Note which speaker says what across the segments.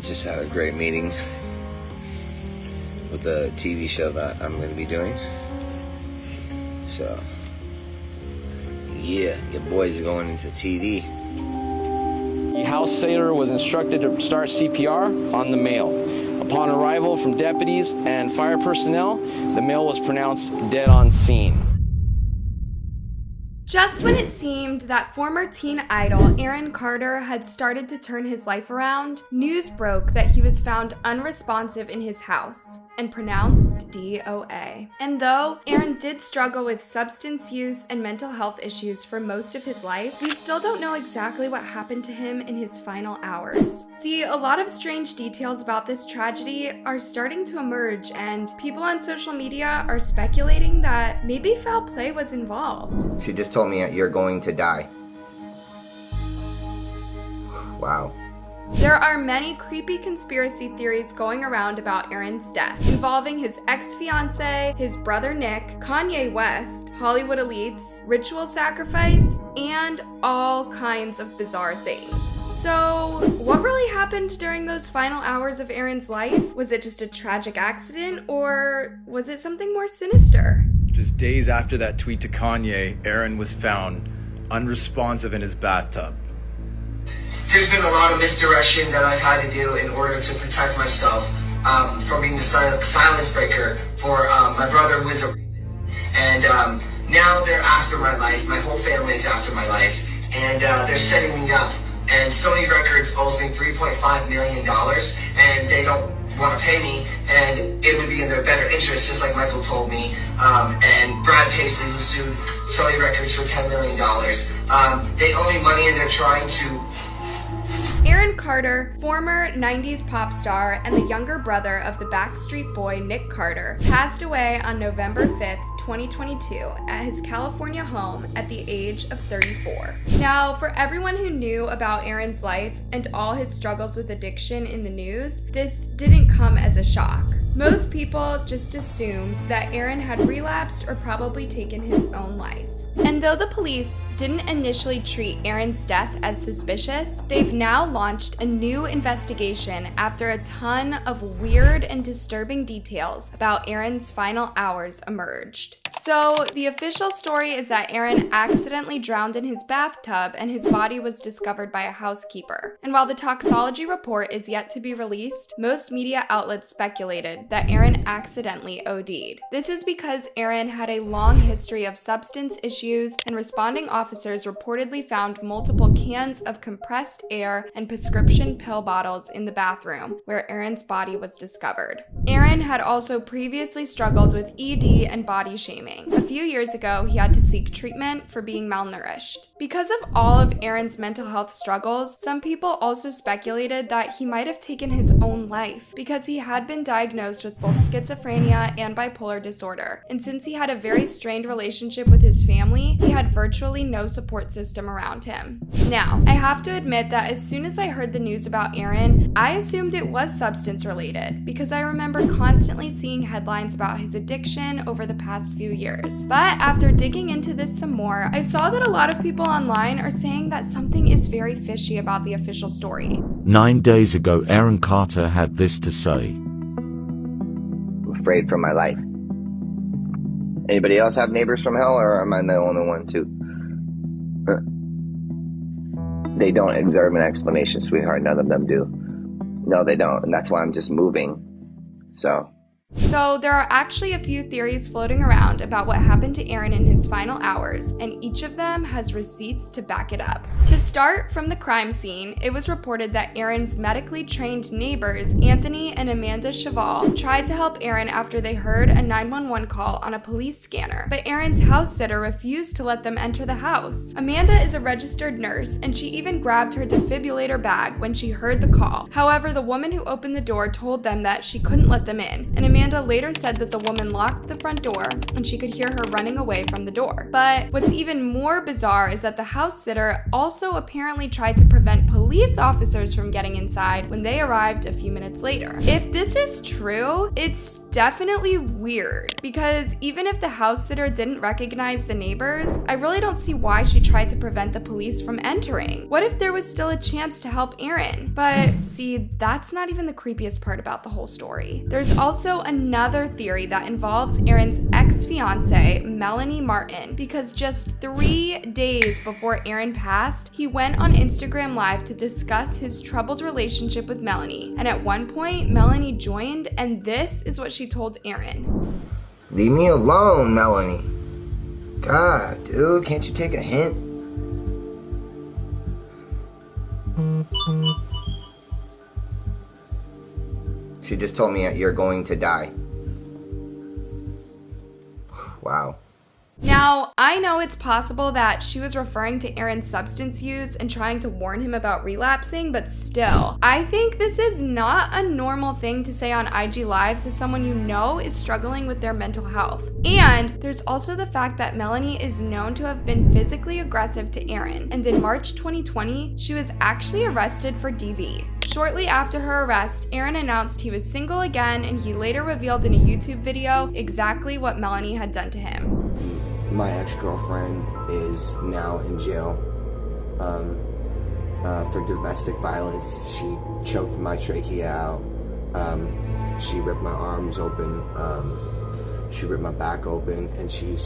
Speaker 1: just had a great meeting with the TV show that I'm going to be doing. So, yeah, your boy's going into TV.
Speaker 2: The house sailor was instructed to start CPR on the male. Upon arrival from deputies and fire personnel, the male was pronounced dead on scene.
Speaker 3: Just when it seemed that former teen idol Aaron Carter had started to turn his life around, news broke that he was found unresponsive in his house and pronounced DOA. And though Aaron did struggle with substance use and mental health issues for most of his life, we still don't know exactly what happened to him in his final hours. See, a lot of strange details about this tragedy are starting to emerge, and people on social media are speculating that maybe foul play was involved.
Speaker 1: She just told me you're going to die. Wow.
Speaker 3: There are many creepy conspiracy theories going around about Aaron's death, involving his ex-fiancé, his brother Nick, Kanye West, Hollywood elites, ritual sacrifice, and all kinds of bizarre things. So, what really happened during those final hours of Aaron's life? Was it just a tragic accident, or was it something more sinister?
Speaker 4: Just days after that tweet to Kanye, Aaron was found unresponsive in his bathtub.
Speaker 5: There's been a lot of misdirection that I've had to do in order to protect myself from being the silence breaker for my brother who is a rapist. And now they're after my life. My whole family is after my life. And they're setting me up. And Sony Records owes me $3.5 million, and they don't want to pay me, and it would be in their better interest, just like Michael told me. And Brad Paisley, who sued Sony Records for $10 million. They owe me money, and they're trying to...
Speaker 3: Aaron Carter, former 90s pop star and the younger brother of the Backstreet Boy Nick Carter, passed away on November 5th, 2022 at his California home at the age of 34. Now, for everyone who knew about Aaron's life and all his struggles with addiction in the news, this didn't come as a shock. Most people just assumed that Aaron had relapsed or probably taken his own life. And though the police didn't initially treat Aaron's death as suspicious, they've now launched a new investigation after a ton of weird and disturbing details about Aaron's final hours emerged. So, the official story is that Aaron accidentally drowned in his bathtub and his body was discovered by a housekeeper. And while the toxology report is yet to be released, most media outlets speculated that Aaron accidentally OD'd. This is because Aaron had a long history of substance issues, and responding officers reportedly found multiple cans of compressed air and prescription pill bottles in the bathroom where Aaron's body was discovered. Aaron had also previously struggled with ED and body shaming. A few years ago, he had to seek treatment for being malnourished. Because of all of Aaron's mental health struggles, some people also speculated that he might have taken his own life because he had been diagnosed with both schizophrenia and bipolar disorder. And since he had a very strained relationship with his family, he had virtually no support system around him. Now, I have to admit that as soon as I heard the news about Aaron, I assumed it was substance related because I remember constantly seeing headlines about his addiction over the past few years. But after digging into this some more, I saw that a lot of people online are saying that something is very fishy about the official story.
Speaker 6: 9 days ago, Aaron Carter had this to say.
Speaker 1: I'm afraid for my life. Anybody else have neighbors from hell, or am I the only one too? They don't deserve an explanation, sweetheart. None of them do. No, they don't. And that's why I'm just moving. So
Speaker 3: there are actually a few theories floating around about what happened to Aaron in his final hours, and each of them has receipts to back it up. To start from the crime scene, it was reported that Aaron's medically trained neighbors, Anthony and Amanda Cheval, tried to help Aaron after they heard a 911 call on a police scanner, but Aaron's house sitter refused to let them enter the house. Amanda is a registered nurse, and she even grabbed her defibrillator bag when she heard the call. However, the woman who opened the door told them that she couldn't let them in, and Amanda Amanda later said that the woman locked the front door and she could hear her running away from the door. But what's even more bizarre is that the house sitter also apparently tried to prevent police officers from getting inside when they arrived a few minutes later. If this is true, it's definitely weird, because even if the house sitter didn't recognize the neighbors, I really don't see why she tried to prevent the police from entering. What if there was still a chance to help Aaron? But see, that's not even the creepiest part about the whole story. There's also another theory that involves Aaron's ex-fiance, Melanie Martin, because just 3 days before Aaron passed, he went on Instagram Live to discuss his troubled relationship with Melanie. And at one point, Melanie joined, and this is what she told Aaron.
Speaker 5: Leave me alone, Melanie. God, dude, can't you take a hint? She just told me you're going to die. Wow.
Speaker 3: Now, I know it's possible that she was referring to Aaron's substance use and trying to warn him about relapsing, but still, I think this is not a normal thing to say on IG Live to someone you know is struggling with their mental health. And there's also the fact that Melanie is known to have been physically aggressive to Aaron, and in March 2020, she was actually arrested for DV. Shortly after her arrest, Aaron announced he was single again, and he later revealed in a YouTube video exactly what Melanie had done to him.
Speaker 7: My ex-girlfriend is now in jail for domestic violence. She choked my trachea out. She ripped my arms open. She ripped my back open, and she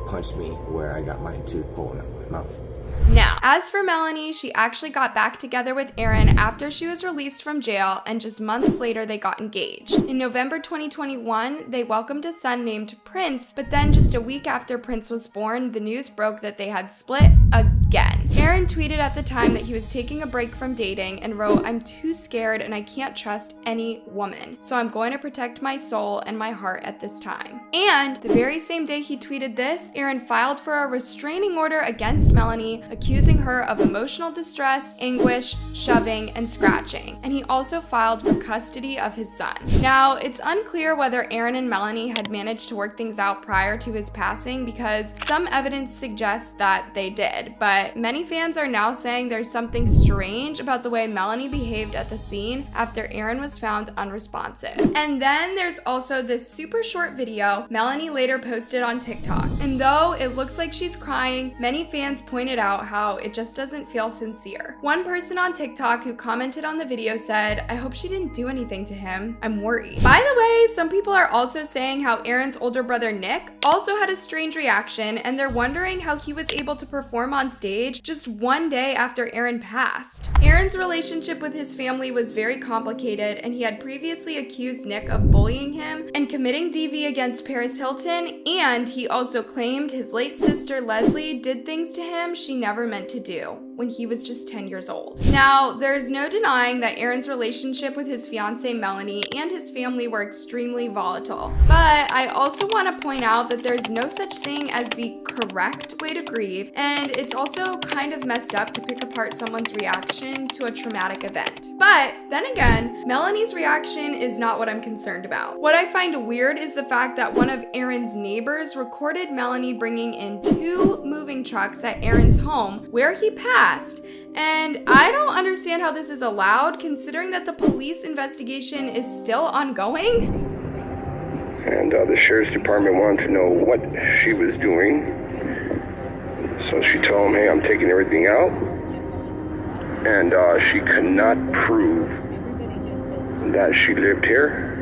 Speaker 7: punched me where I got my tooth pulled out of my mouth.
Speaker 3: Now, as for Melanie, she actually got back together with Aaron after she was released from jail, and just months later they got engaged. In November 2021, they welcomed a son named Prince, but then just a week after Prince was born, the news broke that they had split again. Aaron tweeted at the time that he was taking a break from dating and wrote, "I'm too scared and I can't trust any woman, so I'm going to protect my soul and my heart at this time." And the very same day he tweeted this, Aaron filed for a restraining order against Melanie, accusing her of emotional distress, anguish, shoving, and scratching. And he also filed for custody of his son. Now, it's unclear whether Aaron and Melanie had managed to work things out prior to his passing, because some evidence suggests that they did, but many fans are now saying there's something strange about the way Melanie behaved at the scene after Aaron was found unresponsive. And then there's also this super short video Melanie later posted on TikTok. And though it looks like she's crying, many fans pointed out how it just doesn't feel sincere. One person on TikTok who commented on the video said, "I hope she didn't do anything to him. I'm worried." By the way, some people are also saying how Aaron's older brother Nick also had a strange reaction, and they're wondering how he was able to perform on stage just one day after Aaron passed. Aaron's relationship with his family was very complicated, and he had previously accused Nick of bullying him and committing DV against Paris Hilton, and he also claimed his late sister Leslie did things to him she never meant to do when he was just 10 years old. Now, there's no denying that Aaron's relationship with his fiancée Melanie and his family were extremely volatile, but I also want to point out that there's no such thing as the correct way to grieve, and it's also kind of messed up to pick apart someone's reaction to a traumatic event. But then again, Melanie's reaction is not what I'm concerned about. What I find weird is the fact that one of Aaron's neighbors recorded Melanie bringing in 2 moving trucks at Aaron's home where he passed, and I don't understand how this is allowed considering that the police investigation is still ongoing.
Speaker 8: And the sheriff's department wanted to know what she was doing. So she told him, "Hey, I'm taking everything out." And she could not prove that she lived here.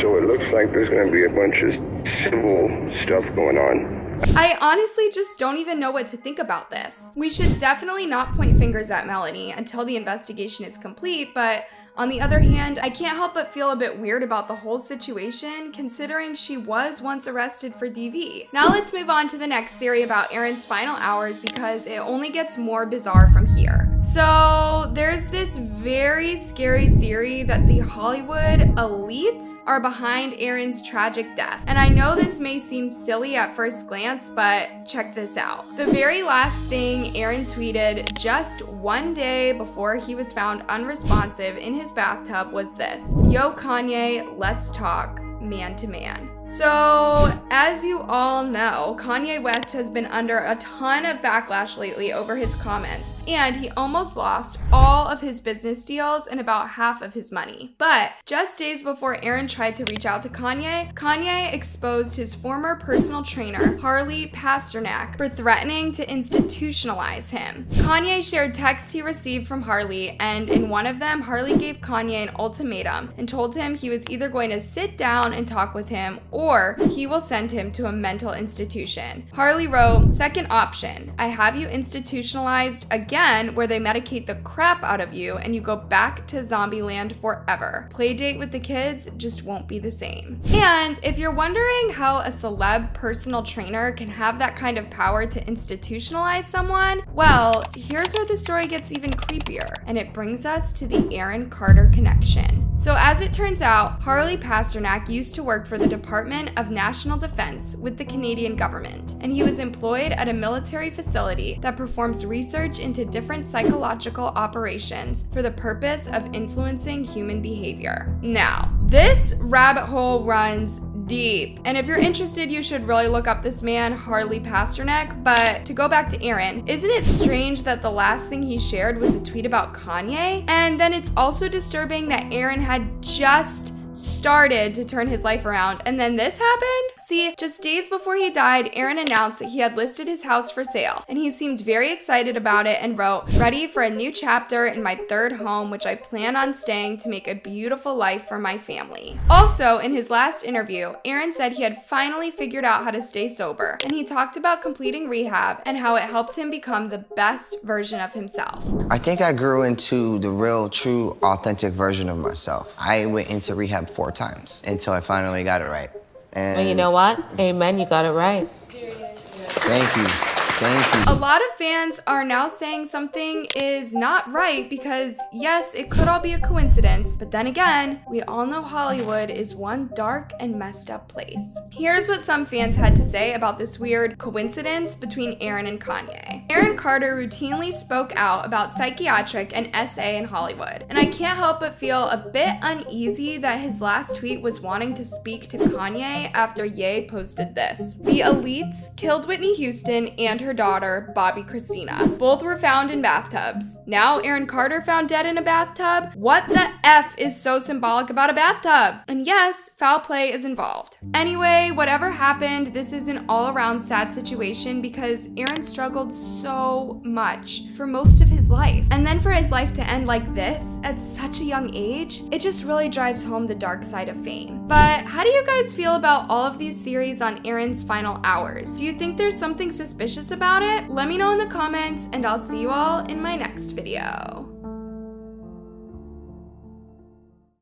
Speaker 8: So it looks like there's going to be a bunch of civil stuff going on.
Speaker 3: I honestly just don't even know what to think about this. We should definitely not point fingers at Melanie until the investigation is complete, but on the other hand, I can't help but feel a bit weird about the whole situation, considering she was once arrested for DV. Now let's move on to the next theory about Aaron's final hours, because it only gets more bizarre from here. So there's this this very scary theory that the Hollywood elites are behind Aaron's tragic death. And I know this may seem silly at first glance, but check this out. The very last thing Aaron tweeted just one day before he was found unresponsive in his bathtub was this: "Yo Kanye, let's talk. Man to man." So, as you all know, Kanye West has been under a ton of backlash lately over his comments, and he almost lost all of his business deals and about half of his money. But just days before Aaron tried to reach out to Kanye, Kanye exposed his former personal trainer, Harley Pasternak, for threatening to institutionalize him. Kanye shared texts he received from Harley, and in one of them, Harley gave Kanye an ultimatum and told him he was either going to sit down and talk with him or he will send him to a mental institution. Harley wrote, "Second option, I have you institutionalized again where they medicate the crap out of you and you go back to zombie land forever. Play date with the kids just won't be the same." And if you're wondering how a celeb personal trainer can have that kind of power to institutionalize someone, well, here's where the story gets even creepier, and it brings us to the Aaron Carter connection. So as it turns out, Harley Pasternak used to work for the Department of National Defense with the Canadian government, and he was employed at a military facility that performs research into different psychological operations for the purpose of influencing human behavior. Now, this rabbit hole runs deep, and if you're interested, you should really look up this man, Harley Pasternak. But to go back to Aaron, isn't it strange that the last thing he shared was a tweet about Kanye? And then it's also disturbing that Aaron had just started to turn his life around, and then this happened? See, just days before he died, Aaron announced that he had listed his house for sale, and he seemed very excited about it and wrote, "Ready for a new chapter in my third home, which I plan on staying to make a beautiful life for my family." Also, in his last interview, Aaron said he had finally figured out how to stay sober, and he talked about completing rehab and how it helped him become the best version of himself.
Speaker 7: I think I grew into the real, true, authentic version of myself. I went into rehab 4 times until I finally got it right.
Speaker 9: And you know what? Amen, you got it right.
Speaker 7: Thank you. Thank you.
Speaker 3: A lot of fans are now saying something is not right because, yes, it could all be a coincidence, but then again, we all know Hollywood is one dark and messed up place. Here's what some fans had to say about this weird coincidence between Aaron and Kanye. Aaron Carter routinely spoke out about psychiatric and SA in Hollywood, and I can't help but feel a bit uneasy that his last tweet was wanting to speak to Kanye after Ye posted this. The elites killed Whitney Houston and her daughter, Bobby Christina. Both were found in bathtubs. Now Aaron Carter found dead in a bathtub? What the F is so symbolic about a bathtub? And yes, foul play is involved. Anyway, whatever happened, this is an all-around sad situation because Aaron struggled so much for most of his life. And then for his life to end like this at such a young age, it just really drives home the dark side of fame. But how do you guys feel about all of these theories on Aaron's final hours? Do you think there's something suspicious about it? Let me know in the comments, and I'll see you all in my next video.